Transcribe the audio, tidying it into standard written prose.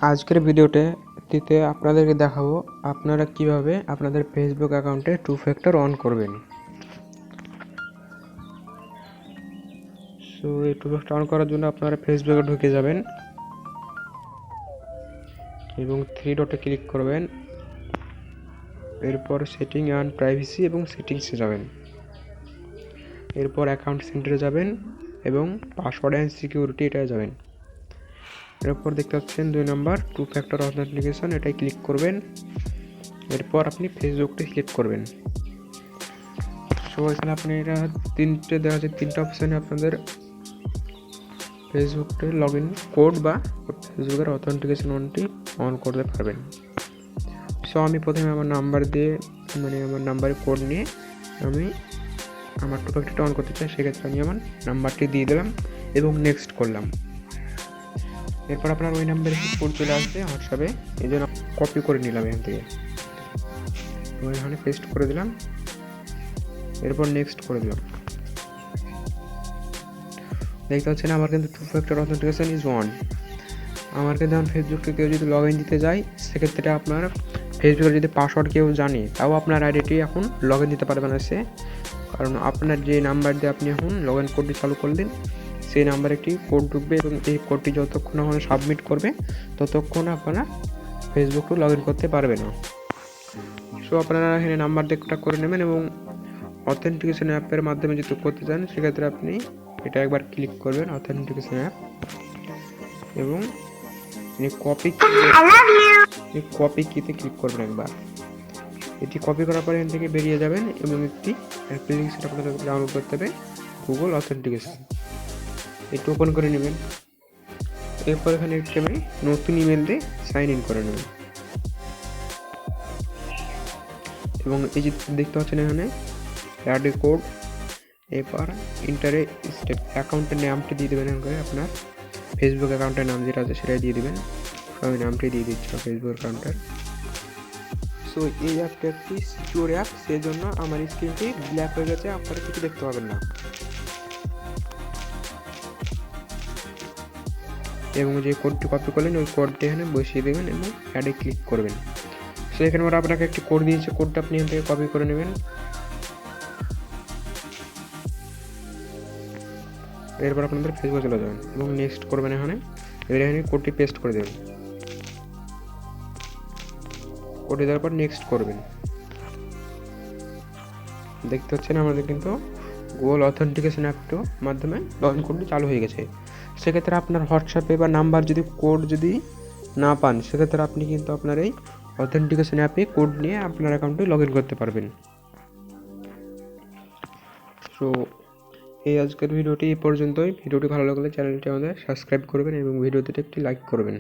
আজকের ভিডিওতে আপনাদেরকে দেখাবো আপনারা কিভাবে আপনাদের ফেসবুক অ্যাকাউন্টে টু ফ্যাক্টর অন করবেন। সো এই টু ফ্যাক্টর অন করার জন্য আপনারা ফেসবুকে ঢুকে যাবেন এবং থ্রি ডটে ক্লিক করবেন। এরপর সেটিং অ্যান্ড প্রাইভেসি এবং সেটিংসে যাবেন। এরপর অ্যাকাউন্ট সেন্টারে যাবেন এবং পাসওয়ার্ড অ্যান্ড সিকিউরিটি এটায় যাবেন। এরপর দেখতে পাচ্ছেন 2 নম্বর টু ফ্যাক্টর অথেন্টিকেশন, এটাই ক্লিক করবেন। এরপর আপনি ফেসবুকটা সিলেক্ট করবেন। সো এখানে আপনি এটা তিনটে দেখা যাচ্ছে, তিনটা অপশানে আপনাদের ফেসবুকটা লগ ইন কোড বা ফেসবুকের অথেন্টিকেশন অনটি অন করতে পারবেন। সো আমি প্রথমে আমার নাম্বার দিয়ে আমার নাম্বারের কোড নিয়ে আমি আমার টু ফ্যাক্টরটা অন করতে চাই। সেক্ষেত্রে আমি আমার নাম্বারটি দিয়ে দিলাম এবং নেক্সট করলাম। এরপর আপনার ওই নাম্বারে কোড চলে আসবে হোয়াটসঅ্যাপে, এই জন্য কপি করে নিলাম এখান থেকে, এখানে পেস্ট করে দিলাম। এরপর নেক্সট করে দিলাম। দেখতে পাচ্ছেন আমার কিন্তু two factor authentication is on. আমার কিন্তু এখন ফেসবুকে কেউ যদি লগ ইন দিতে যায়, সেক্ষেত্রে আপনার ফেসবুকের যদি পাসওয়ার্ড কেউ জানে, তাও আপনার আইডিটি এখন লগ ইন দিতে পারবে না সে, কারণ আপনার যে নাম্বার দিয়ে আপনি এখন লগ ইন কোডটি চালু করলেন, সেই নাম্বারে একটি কোড ঢুকবে এবং এই কোডটি যতক্ষণ ওখানে সাবমিট করবে ততক্ষণ আপনারা ফেসবুকে লগ ইন করতে পারবে না। সো আপনারা এখানে নাম্বার দিয়ে করে নেবেন এবং অথেন্টিকেশন অ্যাপের মাধ্যমে যদি করতে চান, সেক্ষেত্রে আপনি এটা একবার ক্লিক করবেন অথেন্টিকেশন অ্যাপ এবং কপি কিতে ক্লিক করবেন একবার। এটি কপি করার পরে এখান থেকে বেরিয়ে যাবেন এবং একটি অ্যাপ্লিকেশন আপনাদের ডাউনলোড করতে হবে, গুগল অথেন্টিকেশন। এটি ওপেন করে নেবেন। এরপর এখানে একটি আমি নতুন ইমেল দিয়ে সাইন ইন করে নেবেন এবং এই যে দেখতে পাচ্ছেন এখানে অ্যাড এ কোড। এরপর ইন্টারে স্টেপ অ্যাকাউন্টের নামটি দিয়ে দেবেন, এখানে আপনার ফেসবুক অ্যাকাউন্টের নাম যেটা আছে সেটাই দিয়ে দেবেন। আমি নামটি দিয়ে দিচ্ছি ফেসবুক অ্যাকাউন্টের। সো এই অ্যাপটা একটি সিকিউর অ্যাপ, সেই জন্য আমার স্ক্রিনটি ব্ল্যাক হয়ে গেছে, আপনারা কিছু দেখতে পাবেন না। এবং যে কোডটি কপি করলেন ওই কোডটি এখানে বসিয়ে দেবেন এবং অ্যাডে ক্লিক করবেন। সো এখানে ওরা আপনাকে একটি কোড দিয়েছে, কোডটা আপনি এখান থেকে কপি করে নেবেন। এরপর আপনাদের ফেসবুকে চলে যাবেন এবং নেক্সট করবেন। এখানে কোডটি পেস্ট করে দেবেন। কোডটি দেওয়ার পর নেক্সট করবেন। দেখতে পাচ্ছেন আমাদের কিন্তু গুগল অথেন্টিকেশন অ্যাপটির মাধ্যমে লগ ইন কোডটি চালু হয়ে গেছে। সেক্ষেত্রে আপনার হোয়াটসঅ্যাপে বা নাম্বার যদি কোড যদি না পান, সেক্ষেত্রে আপনি কিন্তু আপনার এই অথেন্টিকেশন অ্যাপে কোড নিয়ে আপনার অ্যাকাউন্টে লগ ইন করতে পারবেন। সো এই আজকের ভিডিওটি এই পর্যন্তই। ভিডিওটি ভালো লাগলে চ্যানেলটি আমাদের সাবস্ক্রাইব করবেন এবং ভিডিওটিতে একটি লাইক করবেন।